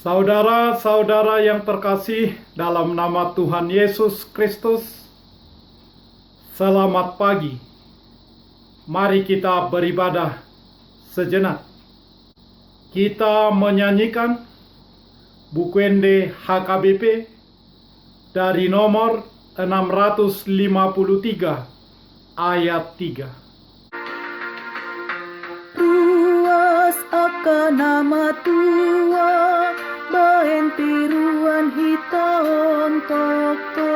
Saudara-saudara yang terkasih dalam nama Tuhan Yesus Kristus, selamat pagi. Mari kita beribadah sejenak. Kita menyanyikan Bukwende HKBP dari nomor 653 ayat 3. Ruas akan nama Tua, baen tiruan hitaon tokto,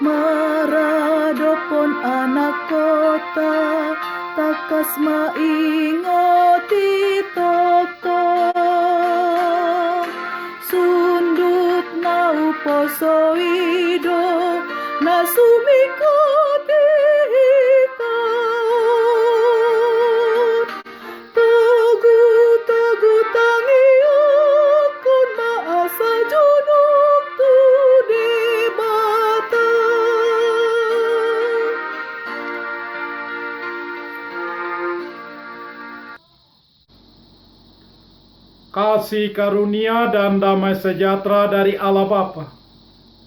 maradopon anak kota, takas maingoti tokto, sundut nau posoido, nasumikoti hitan, tugu tangiokon maasa junuk tu di mata. Kasih karunia dan damai sejahtera dari Allah Bapa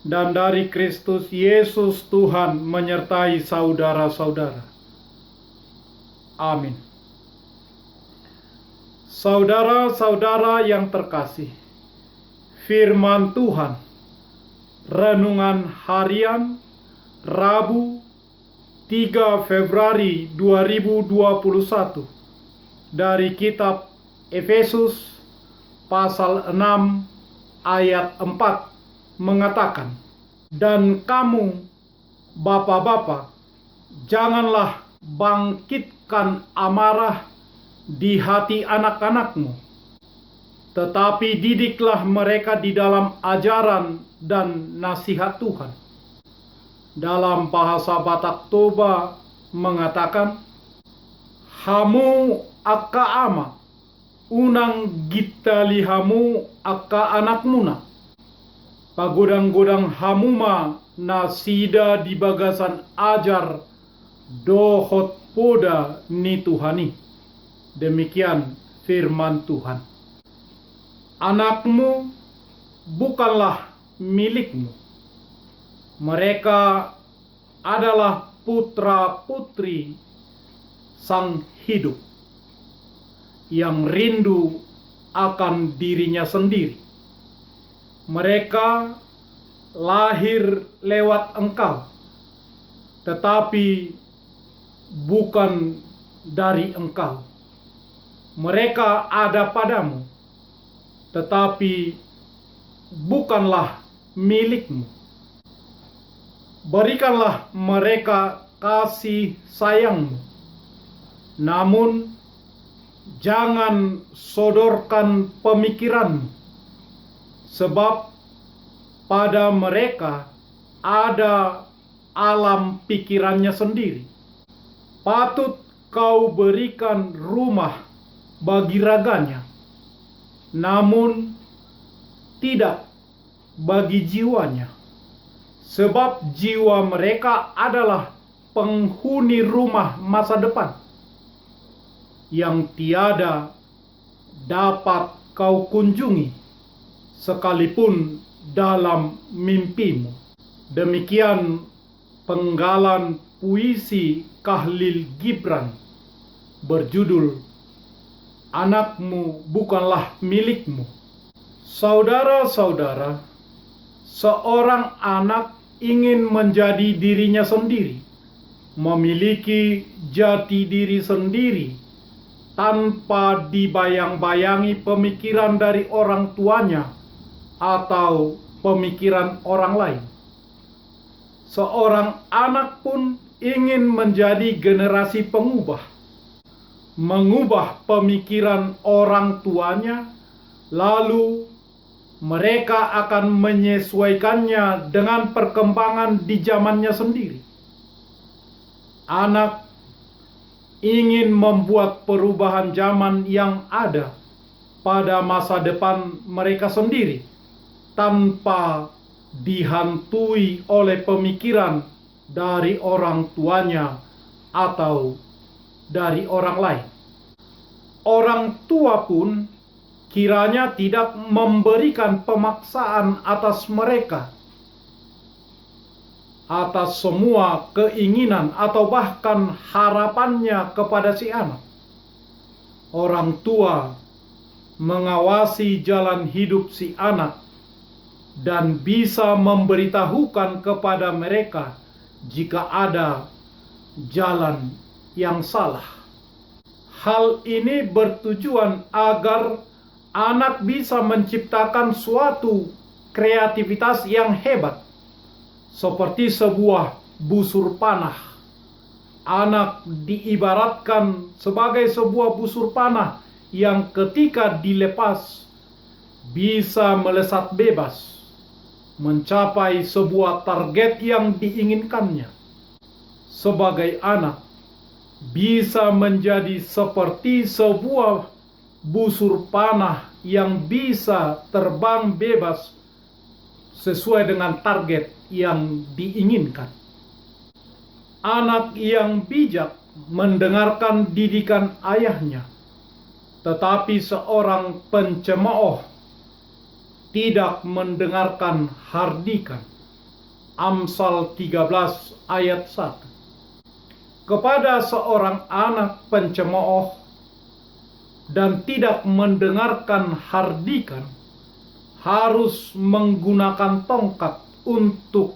dan dari Kristus Yesus Tuhan menyertai saudara-saudara. Amin. Saudara-saudara yang terkasih, firman Tuhan, renungan harian Rabu 3 Februari 2021 dari kitab Efesus pasal 6 ayat 4 mengatakan, "Dan kamu, bapak-bapak, janganlah bangkitkan amarah di hati anak-anakmu, tetapi didiklah mereka di dalam ajaran dan nasihat Tuhan." Dalam bahasa Batak Toba mengatakan, "Hamu akka ama, unang gita lihamu akka anak muna, pagodang-godang hamuma na sida di bagasan ajar dohot poda ni Tuhani." Demikian firman Tuhan. Anakmu bukanlah milikmu. Mereka adalah putra-putri Sang Hidup yang rindu akan dirinya sendiri. Mereka lahir lewat engkau, tetapi bukan dari engkau. Mereka ada padamu, tetapi bukanlah milikmu. Berikanlah mereka kasih sayangmu, namun jangan sodorkan pemikiranmu, sebab pada mereka ada alam pikirannya sendiri. Patut kau berikan rumah bagi raganya, namun tidak bagi jiwanya, sebab jiwa mereka adalah penghuni rumah masa depan yang tiada dapat kau kunjungi sekalipun dalam mimpimu. Demikian penggalan puisi Khalil Gibran berjudul "Anakmu bukanlah milikmu". Saudara-saudara, seorang anak ingin menjadi dirinya sendiri, memiliki jati diri sendiri, tanpa dibayang-bayangi pemikiran dari orang tuanya atau pemikiran orang lain. Seorang anak pun ingin menjadi generasi pengubah, mengubah pemikiran orang tuanya, lalu mereka akan menyesuaikannya dengan perkembangan di zamannya sendiri. Anak ingin membuat perubahan zaman yang ada pada masa depan mereka sendiri, tanpa dihantui oleh pemikiran dari orang tuanya atau dari orang lain. Orang tua pun kiranya tidak memberikan pemaksaan atas mereka, atas semua keinginan atau bahkan harapannya kepada si anak. Orang tua mengawasi jalan hidup si anak dan bisa memberitahukan kepada mereka jika ada jalan yang salah. Hal ini bertujuan agar anak bisa menciptakan suatu kreativitas yang hebat, seperti sebuah busur panah. Anak diibaratkan sebagai sebuah busur panah yang ketika dilepas bisa melesat bebas, mencapai sebuah target yang diinginkannya. Sebagai anak, bisa menjadi seperti sebuah busur panah yang bisa terbang bebas sesuai dengan target yang diinginkan. Anak yang bijak mendengarkan didikan ayahnya, tetapi seorang pencemooh tidak mendengarkan hardikan. Amsal 13 ayat 1. Kepada seorang anak pencemooh dan tidak mendengarkan hardikan, harus menggunakan tongkat untuk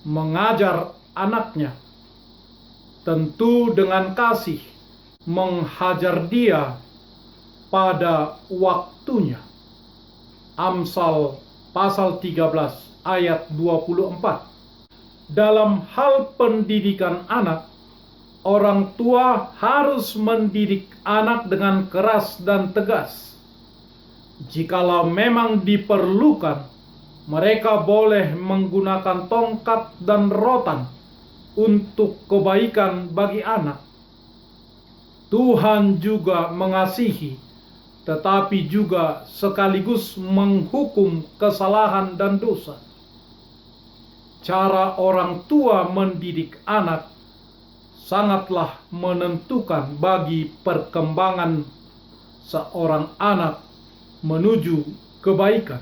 mengajar anaknya. Tentu dengan kasih, menghajar dia pada waktunya. Amsal pasal 13 ayat 24. Dalam hal pendidikan anak, orang tua harus mendidik anak dengan keras dan tegas. Jikalau memang diperlukan, mereka boleh menggunakan tongkat dan rotan untuk kebaikan bagi anak. Tuhan juga mengasihi, tetapi juga sekaligus menghukum kesalahan dan dosa. Cara orang tua mendidik anak sangatlah menentukan bagi perkembangan seorang anak menuju kebaikan.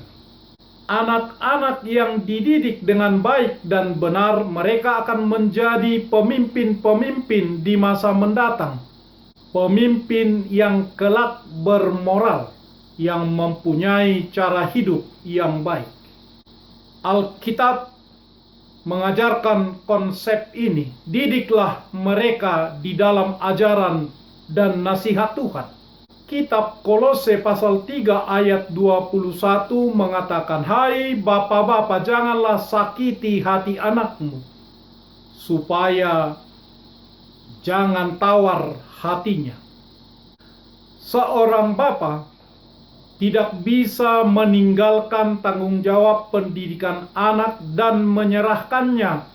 Anak-anak yang dididik dengan baik dan benar, mereka akan menjadi pemimpin-pemimpin di masa mendatang. Pemimpin yang kelak bermoral, yang mempunyai cara hidup yang baik. Alkitab mengajarkan konsep ini. Didiklah mereka di dalam ajaran dan nasihat Tuhan. Kitab Kolose pasal 3 ayat 21 mengatakan, "Hai bapa-bapa, janganlah sakiti hati anakmu, supaya jangan tawar hatinya." Seorang bapa tidak bisa meninggalkan tanggung jawab pendidikan anak dan menyerahkannya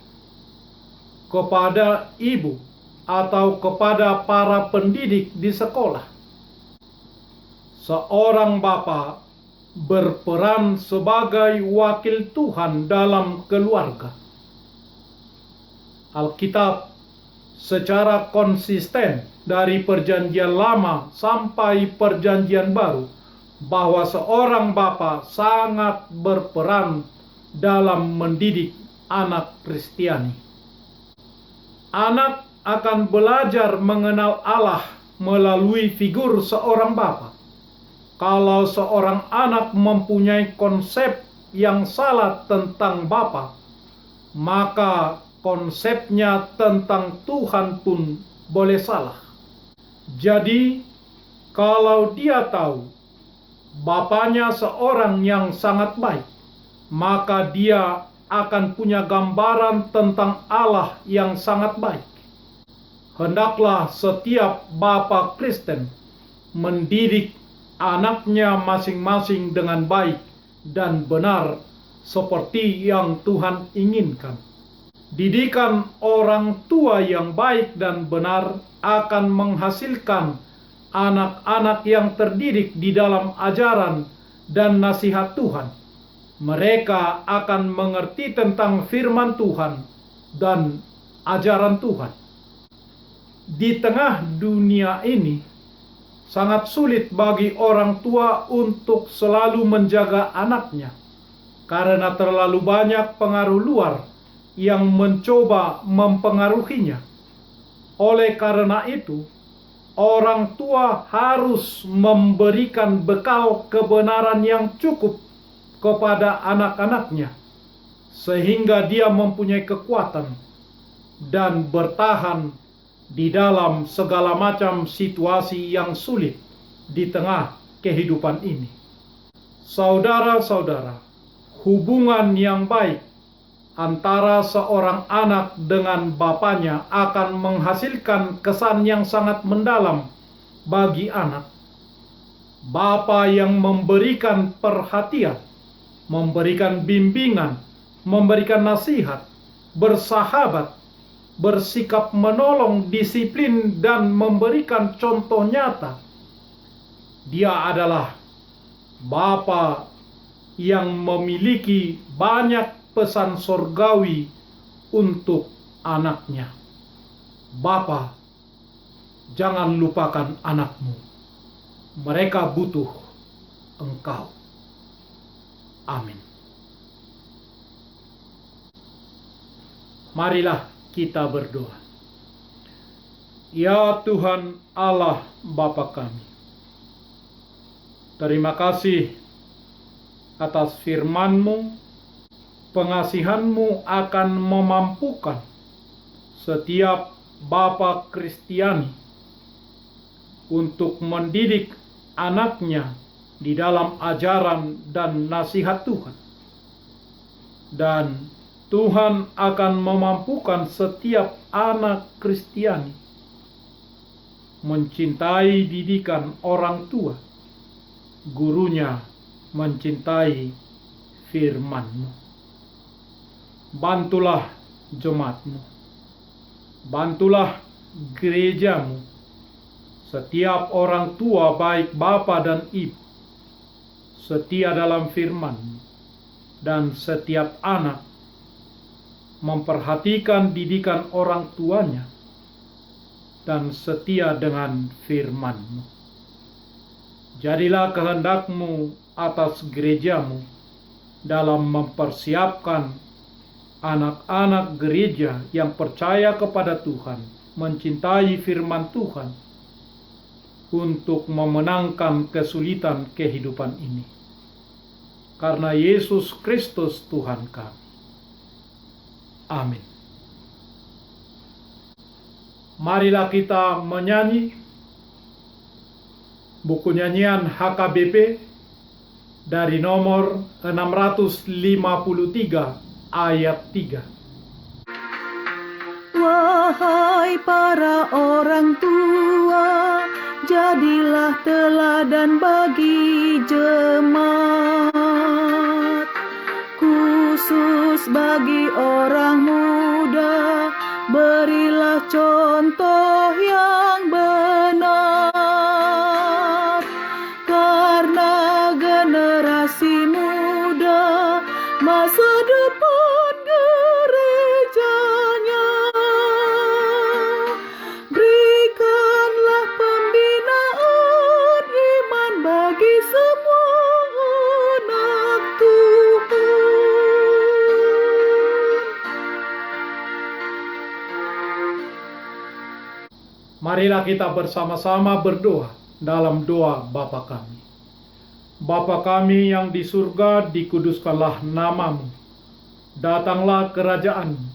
kepada ibu atau kepada para pendidik di sekolah. Seorang bapa berperan sebagai wakil Tuhan dalam keluarga. Alkitab secara konsisten dari Perjanjian Lama sampai Perjanjian Baru bahwa seorang bapa sangat berperan dalam mendidik anak Kristiani. Anak akan belajar mengenal Allah melalui figur seorang bapa. Kalau seorang anak mempunyai konsep yang salah tentang bapa, maka konsepnya tentang Tuhan pun boleh salah. Jadi, kalau dia tahu bapaknya seorang yang sangat baik, maka dia akan punya gambaran tentang Allah yang sangat baik. Hendaklah setiap bapa Kristen mendidik anaknya masing-masing dengan baik dan benar seperti yang Tuhan inginkan. Didikan orang tua yang baik dan benar akan menghasilkan anak-anak yang terdidik di dalam ajaran dan nasihat Tuhan. Mereka akan mengerti tentang firman Tuhan dan ajaran Tuhan. Di tengah dunia ini, sangat sulit bagi orang tua untuk selalu menjaga anaknya, karena terlalu banyak pengaruh luar yang mencoba mempengaruhinya. Oleh karena itu, orang tua harus memberikan bekal kebenaran yang cukup kepada anak-anaknya, sehingga dia mempunyai kekuatan dan bertahan di dalam segala macam situasi yang sulit di tengah kehidupan ini. Saudara-saudara, hubungan yang baik antara seorang anak dengan bapaknya akan menghasilkan kesan yang sangat mendalam bagi anak. Bapa yang memberikan perhatian, memberikan bimbingan, memberikan nasihat, bersahabat, bersikap menolong, disiplin, dan memberikan contoh nyata. Dia adalah Bapa yang memiliki banyak pesan surgawi untuk anaknya. Bapa, jangan lupakan anakmu. Mereka butuh engkau. Amin. Marilah kita berdoa. Ya Tuhan Allah Bapa kami, terima kasih atas firman-Mu. Pengasihan-Mu akan memampukan setiap bapa Kristiani untuk mendidik anaknya di dalam ajaran dan nasihat Tuhan. Dan Tuhan akan memampukan setiap anak Kristiani mencintai didikan orang tua, gurunya mencintai firman-Mu. Bantulah jemaat-Mu, bantulah gereja-Mu, setiap orang tua baik bapa dan ibu setia dalam firman-Mu, dan setiap anak memperhatikan didikan orang tuanya dan setia dengan firman-Mu. Jadilah kehendak-Mu atas gereja-Mu dalam mempersiapkan anak-anak gereja yang percaya kepada Tuhan, mencintai firman Tuhan, untuk memenangkan kesulitan kehidupan ini. Karena Yesus Kristus Tuhan kami. Amin. Marilah kita menyanyi buku nyanyian HKBP dari nomor 653 ayat 3. Wahai para orang tua, jadilah teladan bagi jemaat, khusus bagi orang muda, berilah contoh yang benar, karena generasi muda masa depan gerejanya. Berikanlah pembinaan iman bagi semua anak Tuhan. Marilah kita bersama-sama berdoa dalam doa Bapa kami. Bapa kami yang di surga, dikuduskanlah nama-Mu. Datanglah kerajaan-Mu.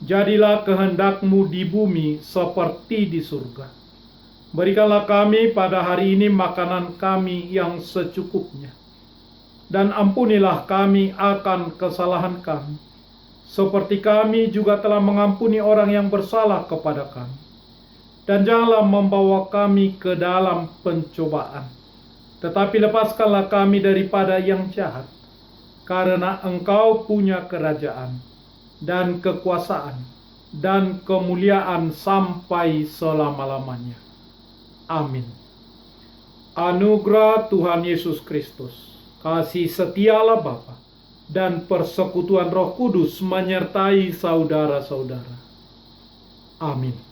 Jadilah kehendak-Mu di bumi seperti di surga. Berikanlah kami pada hari ini makanan kami yang secukupnya. Dan ampunilah kami akan kesalahan kami, seperti kami juga telah mengampuni orang yang bersalah kepada kami. Dan janganlah membawa kami ke dalam pencobaan, tetapi lepaskanlah kami daripada yang jahat, karena Engkau punya kerajaan, dan kekuasaan, dan kemuliaan sampai selama-lamanya. Amin. Anugerah Tuhan Yesus Kristus, kasih setia Allah Bapa, dan persekutuan Roh Kudus menyertai saudara-saudara. Amin.